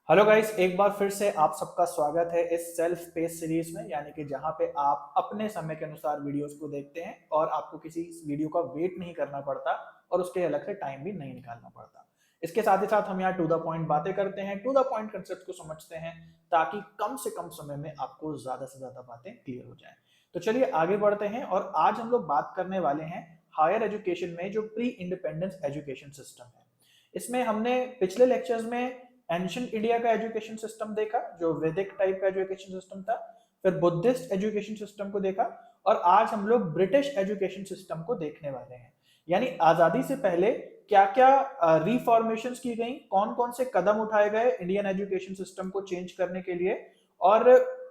Hello guys, एक बार फिर से आप सबका स्वागत है इस सेल्फ पेस सीरीज में, यानी कि जहां पे आप अपने समय के अनुसार वीडियोस को देखते हैं और आपको किसी वीडियो का वेट नहीं करना पड़ता और उसके अलग से टाइम भी नहीं निकालना पड़ता। इसके साथ ही साथ हम यहाँ टू द पॉइंट बातें करते हैं, टू द पॉइंट कंसेप्ट को समझते हैं ताकि कम से कम समय में आपको ज्यादा से ज्यादा बातें क्लियर हो जाए। तो चलिए आगे बढ़ते हैं और आज हम लोग बात करने वाले हैं हायर एजुकेशन में जो प्री इंडिपेंडेंस एजुकेशन सिस्टम है। इसमें हमने पिछले लेक्चर्स में एंशिएंट इंडिया का एजुकेशन सिस्टम देखा जो वैदिक टाइप का एजुकेशन सिस्टम था, फिर बुद्धिस्ट एजुकेशन सिस्टम को देखा और आज हम लोग ब्रिटिश एजुकेशन सिस्टम को देखने वाले हैं। यानी आजादी से पहले क्या क्या रिफॉर्मेशंस की गई, कौन कौन से कदम उठाए गए इंडियन एजुकेशन सिस्टम को चेंज करने के लिए और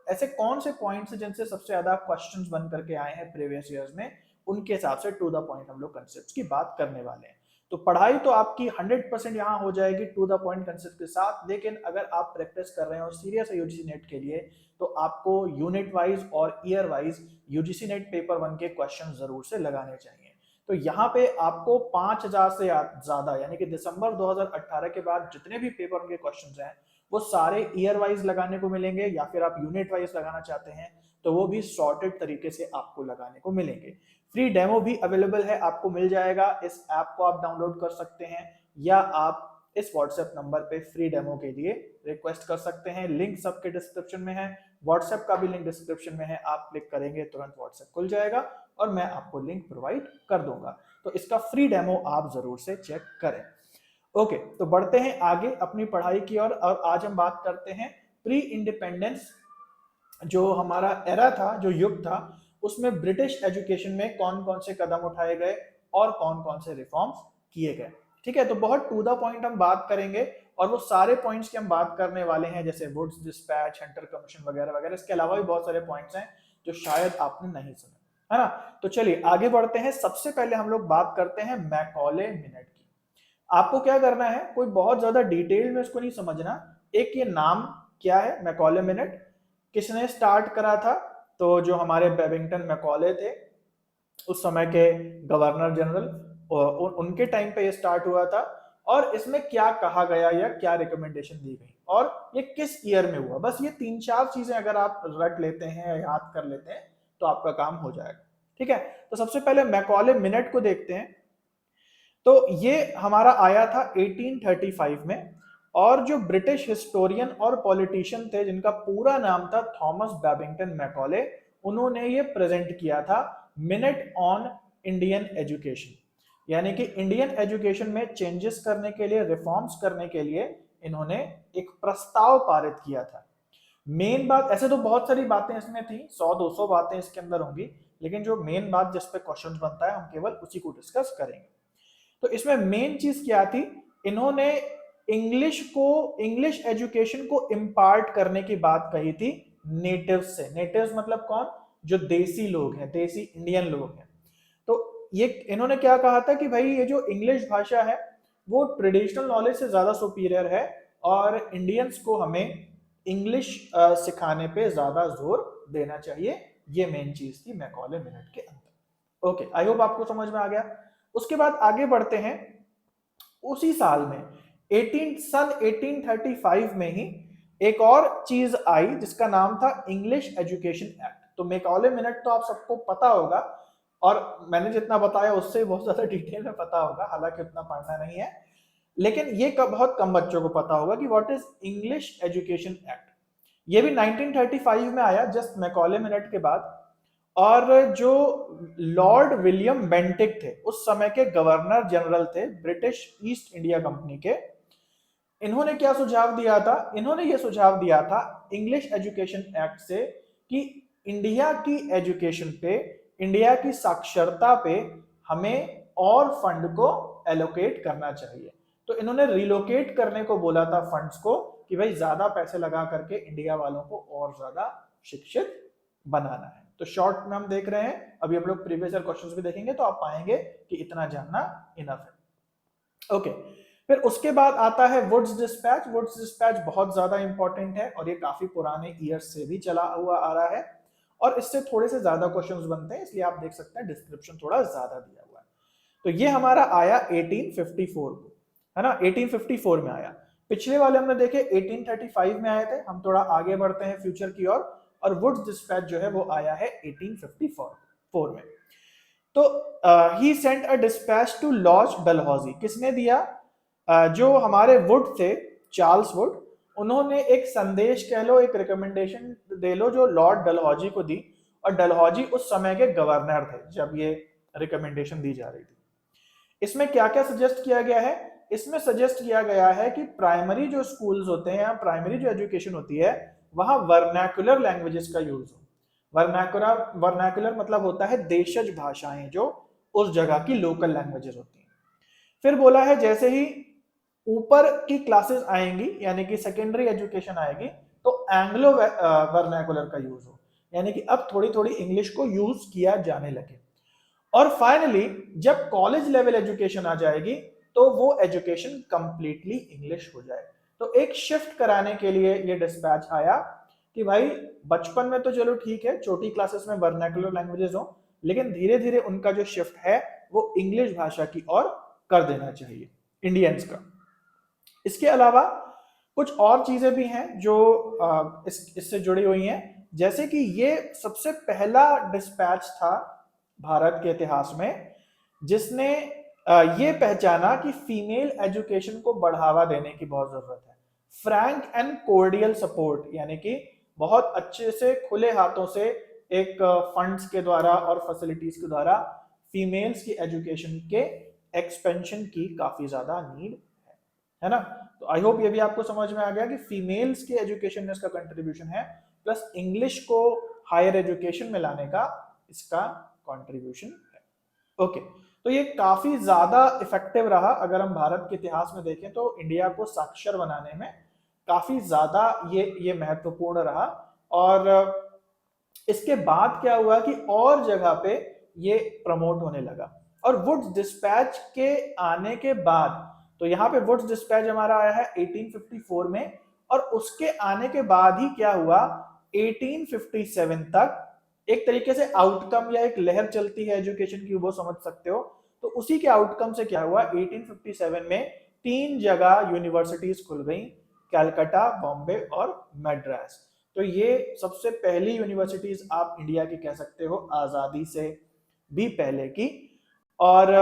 ऐसे कौन से पॉइंट्स हैं जिनसे सबसे ज्यादा क्वेश्चंस बन करके आए हैं प्रीवियस ईयर्स में, उनके हिसाब से टू द पॉइंट हम लोग कंसेप्ट की बात करने वाले हैं। तो पढ़ाई तो आपकी 100% यहाँ हो जाएगी टू द पॉइंट कंसेप्ट के साथ, लेकिन अगर आप प्रैक्टिस कर रहे हो सीरियस है यूजीसी नेट के लिए तो आपको यूनिट वाइज और year wise UGC net paper 1 के क्वेश्चन जरूर से लगाने चाहिए। तो यहाँ पे आपको 5000 से ज्यादा यानी कि दिसंबर 2018 के बाद जितने भी पेपर 1 के क्वेश्चन हैं वो सारे ईयर वाइज लगाने को मिलेंगे, या फिर आप यूनिट वाइज लगाना चाहते हैं तो वो भी सॉर्टेड तरीके से आपको लगाने को मिलेंगे। फ्री डेमो भी अवेलेबल है, आपको मिल जाएगा। इस ऐप को आप डाउनलोड कर सकते हैं या आप इस व्हाट्सएप नंबर पे फ्री डेमो के लिए रिक्वेस्ट कर सकते हैं। लिंक सबके डिस्क्रिप्शन में है, व्हाट्सएप का भी लिंक डिस्क्रिप्शन में है, आप क्लिक करेंगे तुरंत व्हाट्सएप खुल जाएगा और मैं आपको लिंक प्रोवाइड कर दूंगा। तो इसका फ्री डेमो आप जरूर से चेक करें। ओके, तो बढ़ते हैं आगे अपनी पढ़ाई की ओर और आज हम बात करते हैं प्री इंडिपेंडेंस जो हमारा एरा था, जो युग था, उसमें ब्रिटिश एजुकेशन में कौन कौन से कदम उठाए गए और कौन कौन से रिफॉर्म्स किए गए। ठीक है, तो बहुत टू द पॉइंट हम बात करेंगे और वो सारे पॉइंट्स की हम बात करने वाले हैं जैसे वुड्स डिस्पैच, हंटर कमीशन वगैरह वगैरह। इसके अलावा भी बहुत सारे पॉइंट्स हैं जो शायद आपने नहीं सुने, है ना। तो चलिए आगे बढ़ते हैं। सबसे पहले हम लोग बात करते हैं मैकॉले मिनट की। आपको क्या करना है, कोई बहुत ज्यादा डिटेल में इसको नहीं समझना। एक ये नाम क्या है मैकॉले मिनट, किसने स्टार्ट करा था, तो जो हमारे बेबिंगटन मैकॉले थे उस समय के गवर्नर जनरल, उनके टाइम पे ये स्टार्ट हुआ था। और इसमें क्या कहा गया या क्या रिकमेंडेशन दी गई और ये किस ईयर में हुआ, बस ये 3-4 चीजें अगर आप रट लेते हैं या याद कर लेते हैं तो आपका काम हो जाएगा। ठीक है, तो सबसे पहले मैकॉले मिनट को देखते हैं। तो ये हमारा आया था 1835 में और जो ब्रिटिश हिस्टोरियन और पॉलिटिशियन थे जिनका पूरा नाम था थॉमस बेबिंगटन मैकॉले, उन्होंने ये प्रेजेंट किया था मिनट ऑन इंडियन एजुकेशन। यानी कि इंडियन एजुकेशन में चेंजेस करने के लिए, रिफॉर्म्स करने के लिए इन्होंने एक प्रस्ताव पारित किया था। मेन बात, ऐसे तो बहुत सारी बातें इसमें थी, 100-200 बातें इसके अंदर होंगी, लेकिन जो मेन बात जिस पे क्वेश्चन बनता है हम केवल उसी को डिस्कस करेंगे। तो इसमें मेन चीज क्या थी, इन्होंने इंग्लिश एजुकेशन को इम्पार्ट करने की बात कही थी नेटिव्स से। नेटिव्स मतलब कौन, जो देसी लोग हैं, देसी इंडियन लोग हैं। तो ये इन्होंने क्या कहा था कि भाई ये जो इंग्लिश भाषा है वो ट्रेडिशनल नॉलेज से ज्यादा सुपीरियर है और इंडियंस को हमें इंग्लिश सिखाने पे ज्यादा जोर देना चाहिए। ये मेन चीज थी मैकॉले मिनट के अंदर। ओके, आई होप आपको समझ में आ गया। उसके बाद आगे बढ़ते हैं। उसी साल में 1835 में ही एक और चीज आई जिसका नाम था इंग्लिश एजुकेशन एक्ट। तो मैकॉले मिनट तो आप सबको पता होगा और मैंने जितना बताया उससे बहुत ज्यादा डिटेल में पता होगा, हालांकि उतना पढ़ना नहीं है, लेकिन ये बहुत कम बच्चों को पता होगा कि what is English education act. ये भी 1935 में आया, जस्ट मैकॉले मिनट के बाद। और जो लॉर्ड विलियम बेंटिक थे, उस समय के गवर्नर जनरल थे ब्रिटिश ईस्ट इंडिया कंपनी के, इन्होंने क्या सुझाव दिया था, इन्होंने ये सुझाव दिया था इंग्लिश एजुकेशन एक्ट से कि इंडिया की एजुकेशन पे, इंडिया की साक्षरता पे हमें और फंड को एलोकेट करना चाहिए। तो इन्होंने रिलोकेट करने को बोला था फंड्स को, कि भाई ज्यादा पैसे लगा करके इंडिया वालों को और ज्यादा शिक्षित बनाना है। तो शॉर्ट में हम देख रहे हैं, अभी हम लोग प्रीवियस ईयर क्वेश्चंस भी देखेंगे तो आप पाएंगे कि इतना जानना इनफ है। ओके, फिर उसके बाद आता है वुड्स डिस्पैच। वुड्स डिस्पैच बहुत ज्यादा इंपॉर्टेंट है और ये काफी पुराने ईयर्स से भी चला हुआ आ रहा है और इससे थोड़े से ज्यादा क्वेश्चंस बनते हैं, इसलिए आप देख सकते हैं डिस्क्रिप्शन थोड़ा ज्यादा दिया हुआ है। तो ये हमारा आया 1854 को, है ना, 1854 में आया। पिछले वाले हमने देखे 1835 में आए थे। हम थोड़ा आगे बढ़ते हैं फ्यूचर की ओर, और वुड्स डिस्पैच जो है वो आया है 1854 में। तो he sent a dispatch to Lord Dalhousie. किसने दिया? जो हमारे वुड थे, चार्ल्स वुड, उन्होंने एक संदेश कह लो, एक रिकमेंडेशन दे लो, जो लॉर्ड डलहौजी को दी। और डलहौजी उस समय के गवर्नर थे जब ये रिकमेंडेशन दी जा रही थी। इसमें क्या क्या सजेस्ट किया गया है? इसमें सजेस्ट किया गया है कि प्राइमरी जो स्कूल्स होते हैं या प्राइमरी जो एजुकेशन होती है, वहां वर्नाकुलर लैंग्वेजेस का यूज हो। वर्नाकुलर मतलब होता है देशज भाषाएं, जो उस जगह की लोकल लैंग्वेजेस होती हैं। फिर बोला है जैसे ही ऊपर की क्लासेस आएंगी, यानी कि सेकेंडरी एजुकेशन आएगी, तो एंग्लो वर्नाकुलर का यूज हो, यानी कि अब थोड़ी थोड़ी इंग्लिश को यूज किया जाने लगे। और फाइनली जब कॉलेज लेवल एजुकेशन आ जाएगी, तो वो एजुकेशन कंप्लीटली इंग्लिश हो जाए। तो एक शिफ्ट कराने के लिए ये डिस्पैच आया कि भाई बचपन में तो चलो ठीक है, छोटी क्लासेस में वर्नाकुलर लैंग्वेजेस हो, लेकिन धीरे धीरे उनका जो शिफ्ट है वो इंग्लिश भाषा की ओर कर देना चाहिए इंडियंस का। इसके अलावा कुछ और चीजें भी हैं जो इससे जुड़ी हुई हैं, जैसे कि ये सबसे पहला डिस्पैच था भारत के इतिहास में जिसने ये पहचाना कि फीमेल एजुकेशन को बढ़ावा देने की बहुत जरूरत है। फ्रैंक एंड कोर्डियल सपोर्ट, यानी कि बहुत अच्छे से खुले हाथों से एक फंड्स के द्वारा और फैसिलिटीज के द्वारा फीमेल्स की एजुकेशन के एक्सपेंशन की काफी ज्यादा नीड है ना। तो आई होप ये भी आपको समझ में आ गया कि फीमेल्स के एजुकेशन में इसका कंट्रीब्यूशन है, प्लस इंग्लिश को हायर एजुकेशन में लाने का इसका कंट्रीब्यूशन है। ओके, तो ये काफी ज्यादा इफेक्टिव रहा। अगर हम भारत के इतिहास में देखें तो इंडिया को साक्षर बनाने में काफी ज्यादा ये महत्वपूर्ण रहा। और इसके बाद क्या हुआ कि और जगह पे ये प्रमोट होने लगा। और वुड्स डिस्पैच के आने के बाद, तो यहाँ पे वुड्स डिस्पैच हमारा आया है 1854 में, और उसके आने के बाद ही क्या हुआ, 1857 तक एक तरीके से आउटकम या एक लहर चलती है एजुकेशन की, वो समझ सकते हो। तो उसी के आउटकम से क्या हुआ, 1857 में 3 जगह यूनिवर्सिटीज खुल गई, कलकत्ता, बॉम्बे और मद्रास। तो ये सबसे पहली यूनिवर्सिटीज आप इंडिया की कह सकते हो, आजादी से भी पहले की। और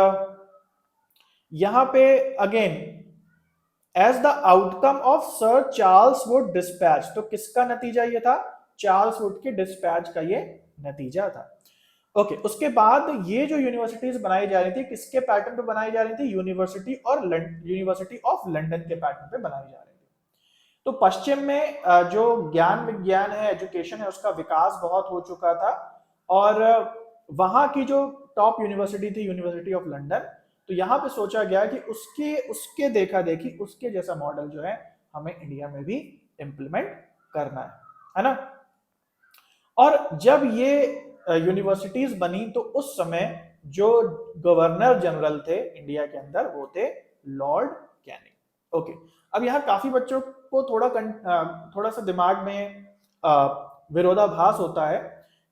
यहां पे again as the outcome of sir Charles Wood dispatch, तो किसका नतीजा ये था, चार्ल्स वुड के डिस्पैच का ये नतीजा था। ओके, उसके बाद ये जो यूनिवर्सिटीज बनाई जा रही थी, किसके पैटर्न पे बनाई जा रही थी, यूनिवर्सिटी ऑफ लंदन के पैटर्न पे बनाई जा रही थी। तो पश्चिम में जो ज्ञान विज्ञान है, एजुकेशन है, उसका विकास बहुत हो चुका था। और वहां की जो टॉप यूनिवर्सिटी थी, यूनिवर्सिटी ऑफ लंदन, तो यहाँ पे सोचा गया कि उसके देखा देखी उसके जैसा मॉडल जो है हमें इंडिया में भी इंप्लीमेंट करना है ना। और जब ये यूनिवर्सिटीज बनी तो उस समय जो गवर्नर जनरल थे इंडिया के अंदर वो थे लॉर्ड कैनिंग। ओके, अब यहाँ काफी बच्चों को थोड़ा सा दिमाग में विरोधाभास होता है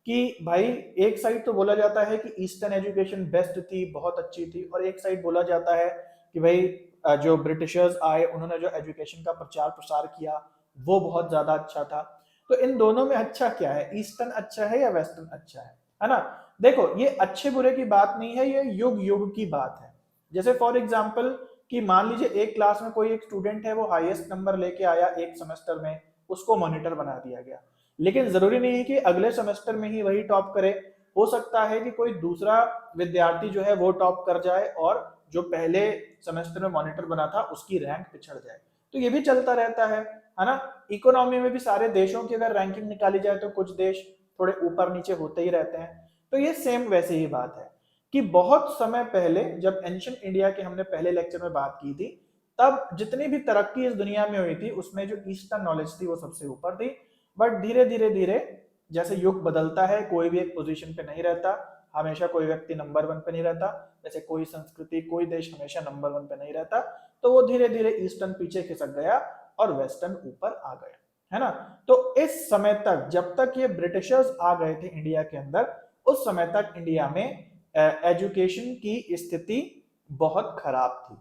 कि भाई एक साइड तो बोला जाता है कि ईस्टर्न एजुकेशन बेस्ट थी, बहुत अच्छी थी, और एक साइड बोला जाता है कि भाई जो ब्रिटिशर्स आए उन्होंने जो एजुकेशन का प्रचार प्रसार किया वो बहुत ज्यादा अच्छा था। तो इन दोनों में अच्छा क्या है, ईस्टर्न अच्छा है या वेस्टर्न अच्छा है ना। देखो, ये अच्छे बुरे की बात नहीं है, ये युग युग की बात है। जैसे फॉर एग्जाम्पल कि मान लीजिए एक क्लास में कोई एक स्टूडेंट है, वो हाईएस्ट नंबर लेके आया एक सेमेस्टर में, उसको मॉनिटर बना दिया गया, लेकिन जरूरी नहीं है कि अगले सेमेस्टर में ही वही टॉप करे। हो सकता है कि कोई दूसरा विद्यार्थी जो है वो टॉप कर जाए और जो पहले सेमेस्टर में मॉनिटर बना था उसकी रैंक पिछड़ जाए। तो ये भी चलता रहता है ना। इकोनॉमी में भी सारे देशों की अगर रैंकिंग निकाली जाए तो कुछ देश थोड़े ऊपर नीचे होते ही रहते हैं। तो ये सेम वैसे ही बात है कि बहुत समय पहले जब एंशिएंट इंडिया के हमने पहले लेक्चर में बात की थी, तब जितनी भी तरक्की इस दुनिया में हुई थी उसमें जो ईस्टर्न नॉलेज थी वो सबसे ऊपर थी। बट धीरे धीरे धीरे जैसे युग बदलता है, कोई भी एक पोजीशन पे नहीं रहता, हमेशा कोई व्यक्ति नंबर 1 पे नहीं रहता, जैसे कोई संस्कृति कोई देश हमेशा नंबर 1 पे नहीं रहता, तो वो धीरे धीरे ईस्टर्न पीछे खिसक गया और वेस्टर्न ऊपर आ गया, है ना। तो इस समय तक, जब तक ये ब्रिटिशर्स आ गए थे इंडिया के अंदर, उस समय तक इंडिया में एजुकेशन की स्थिति बहुत खराब थी।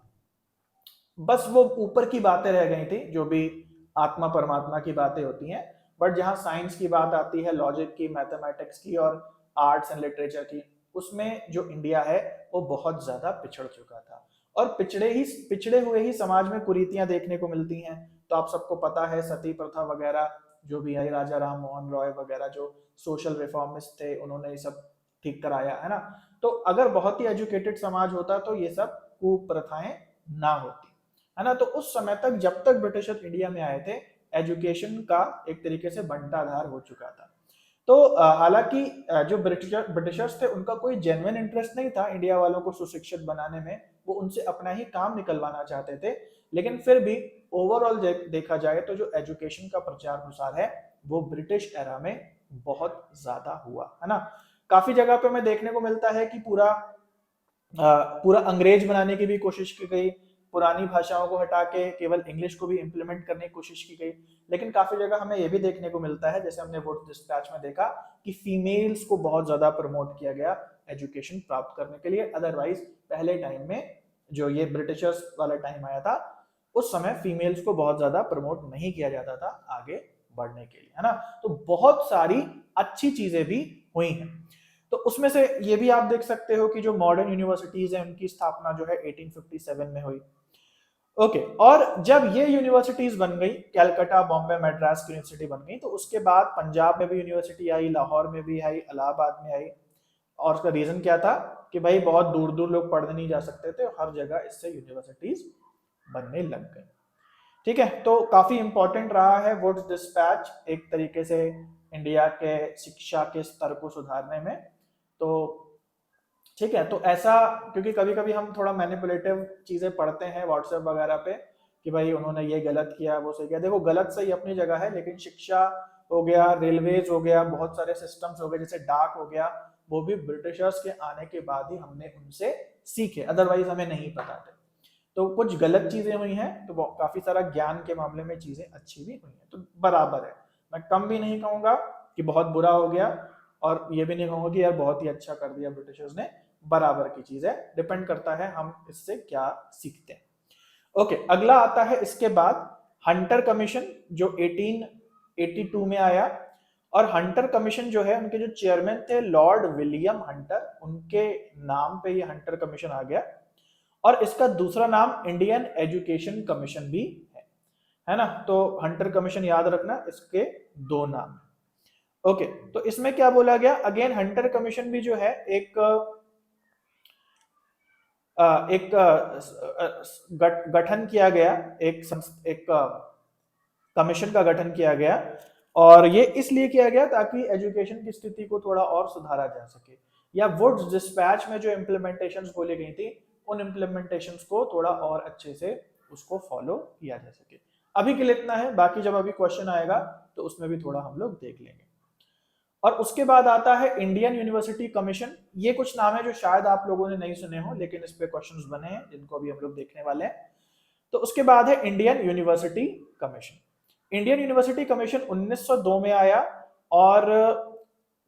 बस वो ऊपर की बातें रह गई थी, जो भी आत्मा परमात्मा की बातें होती हैं, बट जहाँ साइंस की बात आती है, लॉजिक की, मैथमेटिक्स की और आर्ट्स एंड लिटरेचर की, उसमें जो इंडिया है वो बहुत ज्यादा पिछड़ चुका था। और पिछड़े हुए ही समाज में कुरीतियां देखने को मिलती हैं। तो आप सबको पता है सती प्रथा वगैरह जो भी है, राजा राम मोहन रॉय वगैरह जो सोशल रिफॉर्मिस्ट थे, उन्होंने ये सब ठीक कराया है ना। तो अगर बहुत ही एजुकेटेड समाज होता तो ये सब कुप्रथाएं ना होती, है ना। तो उस समय तक, जब तक ब्रिटिशर इंडिया में आए थे, एजुकेशन का एक तरीके से बंटाधार हो चुका था। तो हालांकि जो ब्रिटिशर्स थे, उनका कोई जेन्युइन इंटरेस्ट नहीं था इंडिया वालों को सुशिक्षित बनाने में, वो उनसे अपना ही काम निकलवाना चाहते थे। लेकिन फिर भी ओवरऑल देखा जाए तो जो एजुकेशन का प्रचार प्रसार है वो ब्रिटिश एरा में बहुत ज्यादा हुआ, है ना। काफी जगह पे हमें देखने को मिलता है कि पूरा अंग्रेज बनाने की भी कोशिश की गई, पुरानी भाषाओं को हटा के केवल इंग्लिश को भी इंप्लीमेंट करने की कोशिश की गई। लेकिन काफी जगह हमें यह भी देखने को मिलता है, जैसे हमने वोट डिस्पैच में देखा, कि फीमेल्स को बहुत ज्यादा प्रमोट किया गया एजुकेशन प्राप्त करने के लिए। अदरवाइज पहले टाइम में, जो ये ब्रिटिशर्स वाला टाइम आया था, उस समय फीमेल्स को बहुत ज्यादा प्रमोट नहीं किया जाता था आगे बढ़ने के लिए, है ना। तो बहुत सारी अच्छी चीजें भी हुई हैं। तो उसमें से ये भी आप देख सकते हो कि जो मॉडर्न यूनिवर्सिटीज हैं, उनकी स्थापना जो है 1857 में हुई। ओके, और जब ये यूनिवर्सिटीज बन गई, कलकत्ता, बॉम्बे, मद्रास की यूनिवर्सिटी बन गई, तो उसके बाद पंजाब में भी यूनिवर्सिटी आई, लाहौर में भी आई, इलाहाबाद में आई। और उसका रीजन क्या था कि भाई बहुत दूर दूर लोग पढ़ने नहीं जा सकते थे, हर जगह इससे यूनिवर्सिटीज बनने लग गई। ठीक है, तो काफी इंपॉर्टेंट रहा है वुड्स डिस्पैच एक तरीके से इंडिया के शिक्षा के स्तर को सुधारने में। तो ठीक है, तो ऐसा, क्योंकि कभी कभी हम थोड़ा मैनिपुलेटिव चीजें पढ़ते हैं व्हाट्सएप वगैरह पे कि भाई उन्होंने ये गलत किया, वो सही किया। देखो, गलत सही अपनी जगह है, लेकिन शिक्षा हो गया, रेलवेज हो गया, बहुत सारे सिस्टम्स हो गए, जैसे डाक हो गया, वो भी ब्रिटिशर्स के आने के बाद ही हमने उनसे सीखे, अदरवाइज हमें नहीं पता थे। तो कुछ गलत चीजें हुई हैं, तो काफी सारा ज्ञान के मामले में चीजें अच्छी भी हुई हैं, तो बराबर है। मैं कम भी नहीं कहूंगा कि बहुत बुरा हो गया, और ये भी नहीं कहूंगा कि यार बहुत ही अच्छा कर दिया ब्रिटिशर्स ने। बराबर की चीज है, डिपेंड करता है हम इससे क्या सीखते हैं। ओके, अगला आता है इसके बाद हंटर कमीशन, जो 1882 में आया। और हंटर कमीशन जो है, उनके जो चेयरमैन थे लॉर्ड विलियम हंटर, उनके नाम पे ये हंटर कमीशन आ गया। और इसका दूसरा नाम इंडियन एजुकेशन कमीशन भी है ना। तो हंटर कमीशन याद रखना, इसके दो नाम है। ओके, तो इसमें क्या बोला गया, अगेन हंटर कमीशन भी जो है एक गठन किया गया, एक कमीशन का गठन किया गया। और ये इसलिए किया गया ताकि एजुकेशन की स्थिति को थोड़ा और सुधारा जा सके, या वुड्स डिस्पैच में जो इम्प्लीमेंटेशंस बोली गई थी, उन इम्प्लीमेंटेशंस को थोड़ा और अच्छे से उसको फॉलो किया जा सके। अभी के लिए इतना है, बाकी जब अभी क्वेश्चन आएगा तो उसमें भी थोड़ा हम लोग देख लेंगे। और उसके बाद आता है इंडियन यूनिवर्सिटी कमीशन। ये कुछ नाम है जो शायद आप लोगों ने नहीं सुने हो, लेकिन इस पे क्वेश्चंस बने हैं जिनको अभी हम लोग देखने वाले हैं। तो उसके बाद है Indian university commission. Indian university commission 1902 में आया। और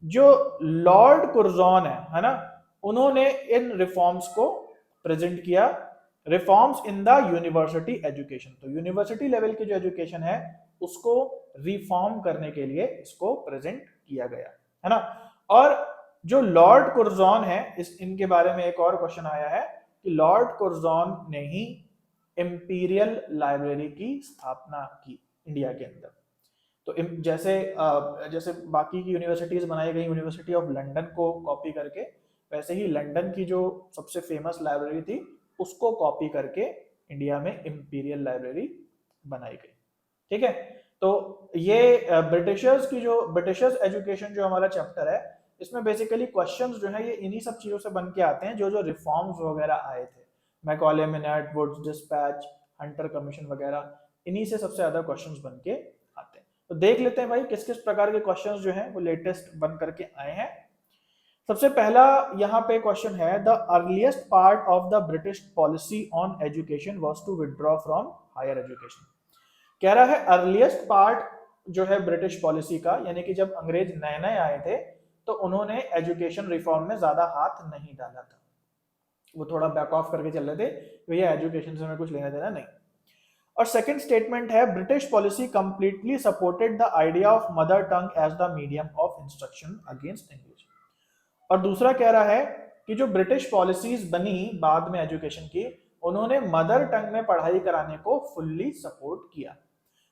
जो लॉर्ड कुर्जॉन है ना, उन्होंने इन रिफॉर्म्स को प्रेजेंट किया, reforms in the university education. तो यूनिवर्सिटी लेवल की जो एजुकेशन है उसको रिफॉर्म करने के लिए इसको प्रेजेंट किया गया, है ना। और जो लॉर्ड कुर्जॉन है, इनके बारे में एक और क्वेश्चन आया है कि लॉर्ड कुर्जॉन ने ही इंपीरियल लाइब्रेरी की स्थापना की इंडिया के अंदर। तो जैसे बाकी की यूनिवर्सिटीज बनाई गई, यूनिवर्सिटी ऑफ लंदन को कॉपी करके, वैसे ही लंदन की जो सबसे फेमस लाइब्रेरी थी उसको कॉपी करके इंडिया में इंपीरियल लाइब्रेरी बनाई गई। ठीक है, तो ये ब्रिटिशर्स एजुकेशन जो हमारा चैप्टर है, इसमें बेसिकली क्वेश्चंस जो है ये इन्हीं सब चीजों से बन के आते हैं, जो जो रिफॉर्म्स वगैरह आए थे, Macaulay minute, Woods dispatch, Hunter commission वगैरह, इन्हीं से सबसे ज्यादा क्वेश्चंस बन के आते हैं। तो देख लेते हैं भाई किस किस प्रकार के क्वेश्चंस जो हैं वो लेटेस्ट बन करके आए हैं। सबसे पहला यहाँ पे क्वेश्चन है, the earliest part of the British policy on education was to withdraw from higher education. कह रहा है अर्लीस्ट पार्ट जो है ब्रिटिश पॉलिसी का, यानी कि जब अंग्रेज नए नए आए थे तो उन्होंने एजुकेशन रिफॉर्म में ज्यादा हाथ नहीं डाला था। वो थोड़ा बैक ऑफ करके चल रहे थे, भैया एजुकेशन से हमें कुछ लेना देना नहीं। और सेकंड स्टेटमेंट है British policy completely supported the idea of mother tongue as the medium of instruction against English. और दूसरा कह रहा है कि जो ब्रिटिश पॉलिसीज बनी बाद में एजुकेशन की, उन्होंने मदर टंग में पढ़ाई कराने को फुल्ली सपोर्ट किया।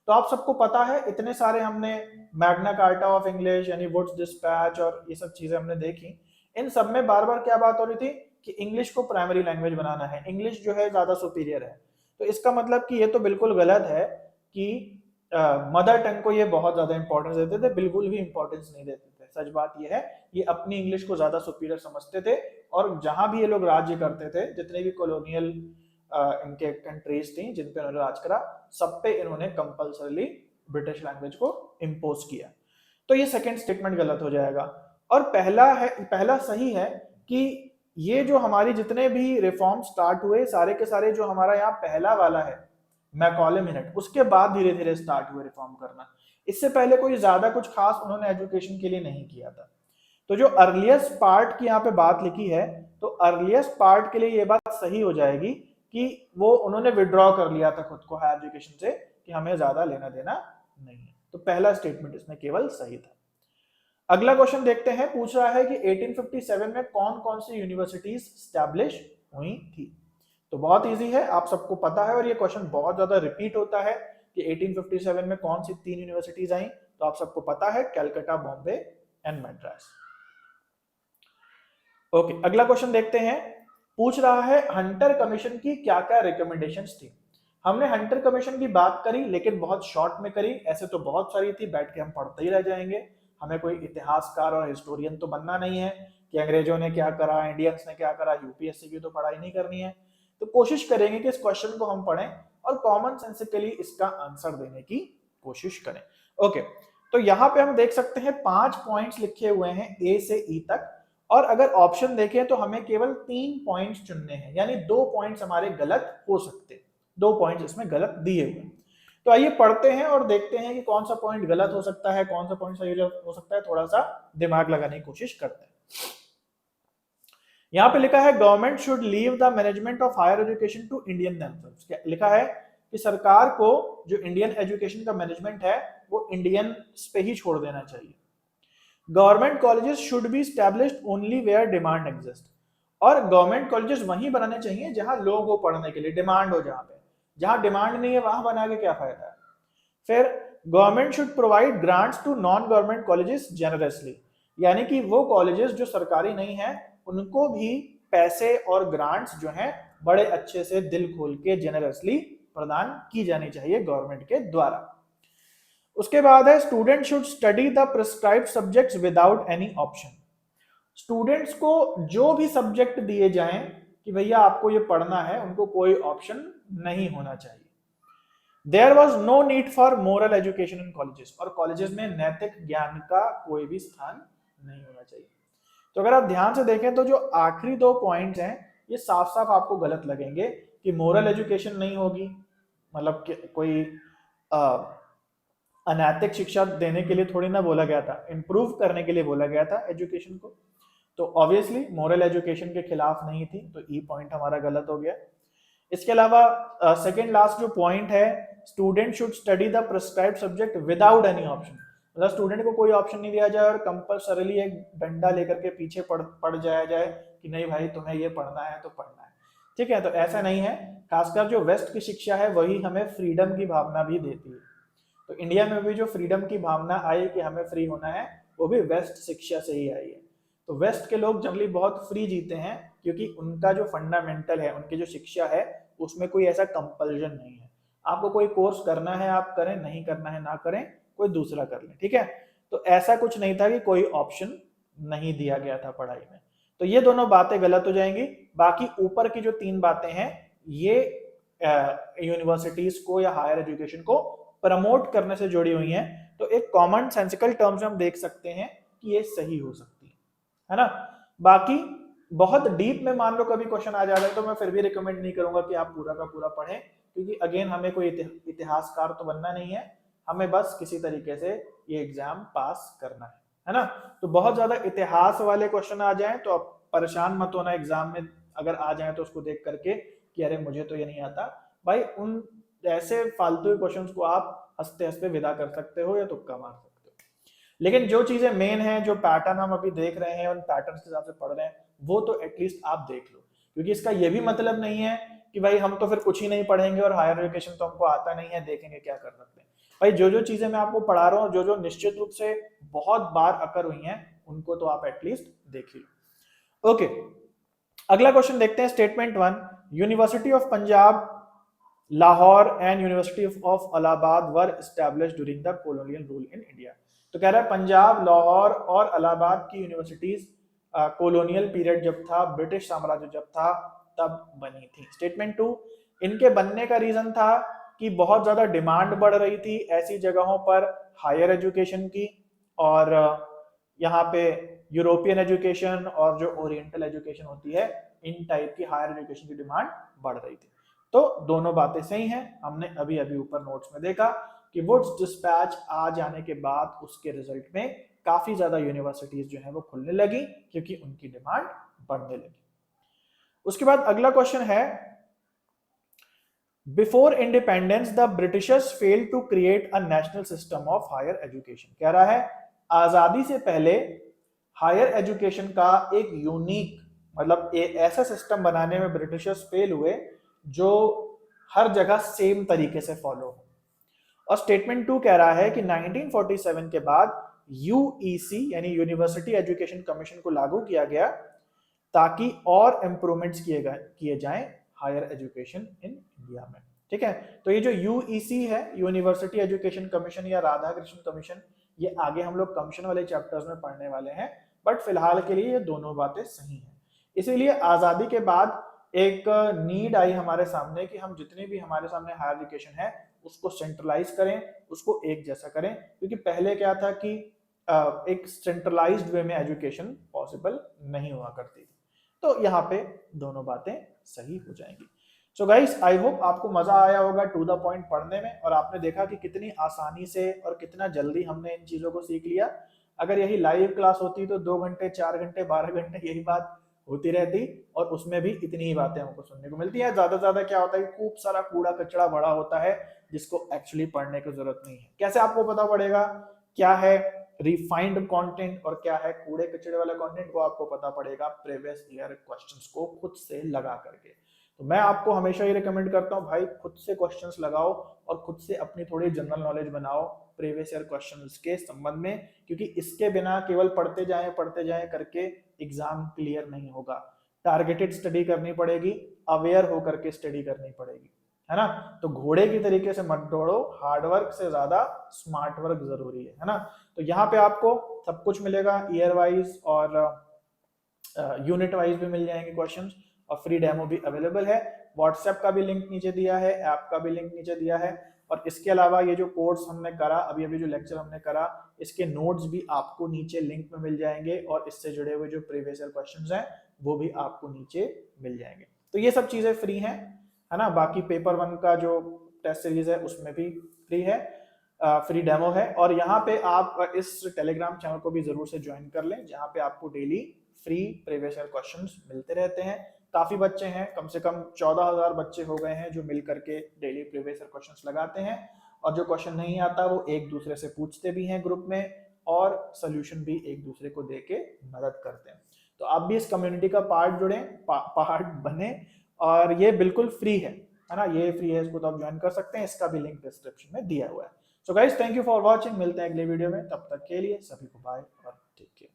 तो आप सबको पता है, इतने सारे हमने मैग्ना कार्टा ऑफ इंग्लिश यानी वुड्स डिस्पैच और ये सब चीजें हमने देखी, इन सब में बार बार क्या बात हो रही थी कि इंग्लिश को प्राइमरी लैंग्वेज बनाना है, इंग्लिश जो है ज्यादा सुपीरियर है। तो इसका मतलब कि ये तो बिल्कुल गलत है कि मदर टंग को ये बहुत ज्यादा इंपॉर्टेंस देते थे, बिल्कुल भी इंपॉर्टेंस नहीं देते थे। सच बात ये है, ये अपनी इंग्लिश को ज्यादा सुपीरियर समझते थे, और जहां भी ये लोग राज्य करते थे, जितने भी कॉलोनियल इनके कंट्रीज थी जिन पे उन्होंने राज करा, सब पे इन्होंने कंपल्सरली ब्रिटिश लैंग्वेज को इम्पोज किया। तो ये सेकंड स्टेटमेंट गलत हो जाएगा। और पहला सही है कि ये जो हमारी जितने भी रिफॉर्म स्टार्ट हुए, सारे के सारे जो हमारा यहाँ पहला वाला है मैकॉले मिनट, उसके बाद धीरे धीरे स्टार्ट हुए रिफॉर्म करना। इससे पहले कोई ज्यादा कुछ खास उन्होंने एजुकेशन के लिए नहीं किया था। तो जो अर्लीस्ट पार्ट की यहाँ पे बात लिखी है, तो अर्लीस्ट पार्ट के लिए ये बात सही हो जाएगी कि वो उन्होंने विड्रॉ कर लिया था खुद को हायर एजुकेशन से, कि हमें ज्यादा लेना देना नहीं है। तो पहला स्टेटमेंट इसमें केवल सही था। अगला क्वेश्चन देखते हैं, पूछ रहा है कि 1857 में कौन कौन सी यूनिवर्सिटीज स्टैब्लिश हुई थी। तो बहुत इजी है, आप सबको पता है, और ये क्वेश्चन बहुत ज्यादा रिपीट होता है कि 1857 में कौन सी 3 यूनिवर्सिटीज आई। तो आप सबको पता है, कलकत्ता, बॉम्बे एंड मद्रास। ओके, अगला क्वेश्चन देखते हैं, पूछ रहा है हंटर कमीशन की क्या क्या रिकमेंडेशंस थी। हमने हंटर कमीशन की बात करी, लेकिन बहुत शॉर्ट में करी, ऐसे तो बहुत सारी थी, बैठ के हम पढ़ते ही रह जाएंगे। हमें कोई इतिहासकार और हिस्टोरियन तो बनना नहीं है कि अंग्रेजों ने क्या करा, इंडियंस ने क्या करा, यूपीएससी की तो पढ़ाई नहीं करनी है। तो कोशिश करेंगे कि इस क्वेश्चन को हम पढ़ें और कॉमन सेंसिकली इसका आंसर देने की कोशिश करें। ओके, तो यहाँ पे हम देख सकते हैं 5 पॉइंट्स लिखे हुए हैं ए से ई तक, और अगर ऑप्शन देखें तो हमें केवल 3 पॉइंट्स चुनने हैं, यानी 2 पॉइंट्स हमारे गलत हो सकते हैं, 2 पॉइंट्स इसमें गलत दिए हुए हैं। तो आइए पढ़ते हैं और देखते हैं कि कौन सा पॉइंट गलत हो सकता है, कौन सा पॉइंट सही हो सकता है। थोड़ा सा दिमाग लगाने की कोशिश करते हैं। यहाँ पे लिखा है government should leave the management of higher education to Indian themselves. क्या लिखा है कि सरकार को जो इंडियन एजुकेशन का मैनेजमेंट है वो इंडियंस पे ही छोड़ देना चाहिए। Government colleges should be established only where demand exist. और गवर्नमेंट कॉलेजेस वहीं बनाने चाहिए जहां लोग हो पढ़ने के लिए, डिमांड हो, जहां डिमांड नहीं है वहां बना के क्या फायदा है। फिर government should provide grants to non government colleges generously, यानी कि वो कॉलेजेस जो सरकारी नहीं है उनको भी पैसे और ग्रांट्स जो हैं बड़े अच्छे से दिल खोल के जेनरसली प्रदान की जानी चाहिए गवर्नमेंट के द्वारा। उसके बाद है student should study the prescribed subjects without any option. Students को जो भी सब्जेक्ट दिए जाएं कि भैया आपको ये पढ़ना है, उनको कोई ऑप्शन नहीं होना चाहिए। There was no need for moral education in colleges, और कॉलेजेस में नैतिक ज्ञान का कोई भी स्थान नहीं होना चाहिए। तो अगर आप ध्यान से देखें तो जो आखिरी 2 पॉइंट्स हैं ये साफ साफ आपको गलत लगेंगे कि मोरल एजुकेशन नहीं होगी, मतलब कोई अनैतिक शिक्षा देने के लिए थोड़ी ना बोला गया था, इंप्रूव करने के लिए बोला गया था एजुकेशन को। तो ऑब्वियसली मोरल एजुकेशन के खिलाफ नहीं थी, तो ई पॉइंट हमारा गलत हो गया। इसके अलावा सेकंड लास्ट जो पॉइंट है, student should study the prescribed subject without any option, मतलब स्टूडेंट को कोई ऑप्शन नहीं दिया जाए और कंपल्सरीली एक डंडा लेकर के पीछे पड़ जाया जाए कि नहीं भाई तुम्हें ये पढ़ना है तो पढ़ना है। ठीक है, तो ऐसा नहीं है। खासकर जो वेस्ट की शिक्षा है वही हमें फ्रीडम की भावना भी देती है। तो इंडिया में भी जो फ्रीडम की भावना आई कि हमें फ्री होना है, वो भी वेस्ट शिक्षा से ही आई है। तो वेस्ट के लोग जनरली बहुत फ्री जीते हैं क्योंकि उनका जो फंडामेंटल है, उनकी जो शिक्षा है, उसमें कोई ऐसा कंपल्जन नहीं है। आपको कोई कोर्स करना है आप करें, नहीं करना है ना करें, कोई दूसरा कर ले। ठीक है, तो ऐसा कुछ नहीं था कि कोई ऑप्शन नहीं दिया गया था पढ़ाई में। तो ये दोनों बातें गलत हो जाएंगी। बाकी ऊपर की जो 3 बातें हैं ये यूनिवर्सिटीज को या हायर एजुकेशन को प्रमोट करने से जुड़ी हुई हैं। तो एक कॉमन सेंसिकल टर्म्स में हम देख सकते हैं कि ये सही हो सकती है ना। बाकी बहुत डीप में मान लो कभी क्वेश्चन आ जाता है तो मैं फिर भी रिकमेंड नहीं करूंगा कि आप पूरा का पूरा पढ़ें, क्योंकि अगेन हमें कोई इतिहासकार तो बनना नहीं है, हमें बस किसी तरीके से ये एग्जाम पास करना है ना। तो बहुत ज्यादा इतिहास वाले क्वेश्चन आ जाएं तो आप परेशान मत होना एग्जाम में, अगर आ जाए तो उसको देख करके कि अरे मुझे तो ये नहीं आता। भाई उन ऐसे फालतू क्वेश्चंस को आप हंसते हंसते विदा कर सकते हो या तुक्का मार सकते हो। लेकिन जो चीजें मेन हैं, जो पैटर्न हम अभी देख रहे हैं, उन पैटर्न के हिसाब से पढ़ रहे हैं, वो तो एटलीस्ट आप देख लो। क्योंकि इसका ये भी मतलब नहीं है कि भाई हम तो फिर कुछ ही नहीं पढ़ेंगे और हायर एजुकेशन तो हमको आता नहीं है, देखेंगे क्या कर सकते हैं। भाई जो जो चीजें मैं आपको पढ़ा रहा हूँ, जो जो निश्चित रूप से बहुत बार अकर हुई हैं, उनको तो आप एटलीस्ट देख लो। ओके, अगला क्वेश्चन देखते हैं। Statement 1, university of Punjab, Lahore and university of Allahabad were established during the colonial rule in India. तो कह रहा है पंजाब, लाहौर और इलाहाबाद की यूनिवर्सिटीज कॉलोनियल पीरियड जब था, ब्रिटिश साम्राज्य जब था, तब बनी थी। स्टेटमेंट 2, इनके बनने का रीजन था कि बहुत ज्यादा डिमांड बढ़ रही थी ऐसी जगहों पर हायर एजुकेशन की, और यहाँ पे यूरोपियन एजुकेशन और जो ओरिएंटल एजुकेशन होती है, इन टाइप की हायर एजुकेशन की डिमांड बढ़ रही थी। तो दोनों बातें सही हैं। हमने अभी अभी ऊपर नोट्स में देखा कि वुड्स डिस्पैच आ जाने के बाद उसके रिजल्ट में काफी ज्यादा यूनिवर्सिटीज जो है वो खुलने लगी, क्योंकि उनकी डिमांड बढ़ने लगी। उसके बाद अगला क्वेश्चन है, before independence the Britishers failed to create a national system of higher education. कह रहा है आजादी से पहले हायर एजुकेशन का एक यूनिक, मतलब ऐसा सिस्टम बनाने में ब्रिटिशर्स फेल हुए जो हर जगह सेम तरीके से फॉलो हो। और स्टेटमेंट 2 कह रहा है कि 1947 के बाद यूईसी यानी यूनिवर्सिटी एजुकेशन कमीशन को लागू किया गया ताकि और इंप्रूवमेंट्स किए जाएं हायर एजुकेशन इन इंडिया में। ठीक है, तो ये जो यूईसी है, यूनिवर्सिटी एजुकेशन कमीशन या राधा कृष्ण कमीशन, ये आगे हम लोग कमीशन वाले चैप्टर्स में पढ़ने वाले हैं, बट फिलहाल के लिए ये दोनों बातें सही हैं। इसीलिए आजादी के बाद एक नीड आई हमारे सामने कि हम जितनी भी हमारे सामने हायर एजुकेशन है उसको सेंट्रलाइज करें, उसको एक जैसा करें। क्योंकि पहले क्या था कि एक सेंट्रलाइज्ड वे में एजुकेशन पॉसिबल नहीं हुआ करती थी। तो यहाँ पे दोनों बातें सही हो जाएंगी। सो गाइस, आई होप आपको मजा आया होगा टू द पॉइंट पढ़ने में, और आपने देखा कि कितनी आसानी से और कितना जल्दी हमने इन चीजों को सीख लिया। अगर यही लाइव क्लास होती तो 2 घंटे 4 घंटे 12 घंटे यही बात होती रहती, और उसमें भी इतनी ही बातें हमको सुनने को मिलती है। ज्यादा ज्यादा क्या होता है कि खूब सारा कूड़ा कचड़ा बड़ा होता है जिसको एक्चुअली पढ़ने की जरूरत नहीं है। कैसे आपको पता पड़ेगा क्या है रिफाइंड कंटेंट और क्या है कूड़े कचड़े वाला कंटेंट? वो आपको पता पड़ेगा प्रीवियस ईयर क्वेश्चंस को खुद से लगा करके। तो मैं आपको हमेशा ये रिकमेंड करता हूँ भाई, खुद से क्वेश्चंस लगाओ और खुद से अपनी थोड़ी जनरल नॉलेज बनाओ प्रीवियस ईयर क्वेश्चंस के संबंध में, क्योंकि इसके बिना केवल पढ़ते जाएं करके एग्जाम क्लियर नहीं होगा। टारगेटेड स्टडी करनी पड़ेगी, अवेयर होकर के स्टडी करनी पड़ेगी, है ना। तो घोड़े की तरीके से मत दौड़ो, हार्डवर्क से ज्यादा स्मार्ट वर्क जरूरी है ना। तो यहाँ पे आपको सब कुछ मिलेगा, ईयर वाइज और यूनिट वाइज भी मिल जाएंगे क्वेश्चंस, और फ्री डेमो भी अवेलेबल है। व्हाट्सएप का भी लिंक नीचे दिया है, ऐप का भी लिंक नीचे दिया है, और इसके अलावा ये जो कोर्स हमने करा, अभी अभी जो लेक्चर हमने करा, इसके नोट्स भी आपको नीचे लिंक में मिल जाएंगे, और इससे जुड़े हुए जो प्रीवियस ईयर क्वेश्चंस हैं वो भी आपको नीचे मिल जाएंगे। तो ये सब चीजें फ्री हैं, है ना। बाकी पेपर 1 का जो टेस्ट सीरीज है उसमें भी फ्री है, फ्री डेमो है। और यहाँ पे आप इस टेलीग्राम चैनल को भी जरूर से ज्वाइन कर लें, जहाँ पे आपको daily free previous year questions मिलते रहते हैं। काफी बच्चे हैं, कम से कम 14,000 बच्चे हो गए हैं जो मिल करके डेली प्रीवियस ईयर क्वेश्चंस लगाते हैं, और जो क्वेश्चन नहीं आता वो एक दूसरे से पूछते भी हैं ग्रुप में, और सोल्यूशन भी एक दूसरे को देके मदद करते हैं। तो आप भी इस कम्युनिटी का पार्ट जुड़े, पार्ट बने, और ये बिल्कुल फ्री है ना, ये फ्री है, इसको तो आप ज्वाइन कर सकते हैं। इसका भी लिंक डिस्क्रिप्शन में दिया हुआ है। So guys, thank you for watching, मिलते हैं अगले वीडियो में, तब तक के लिए सभी को बाय और टेक केयर।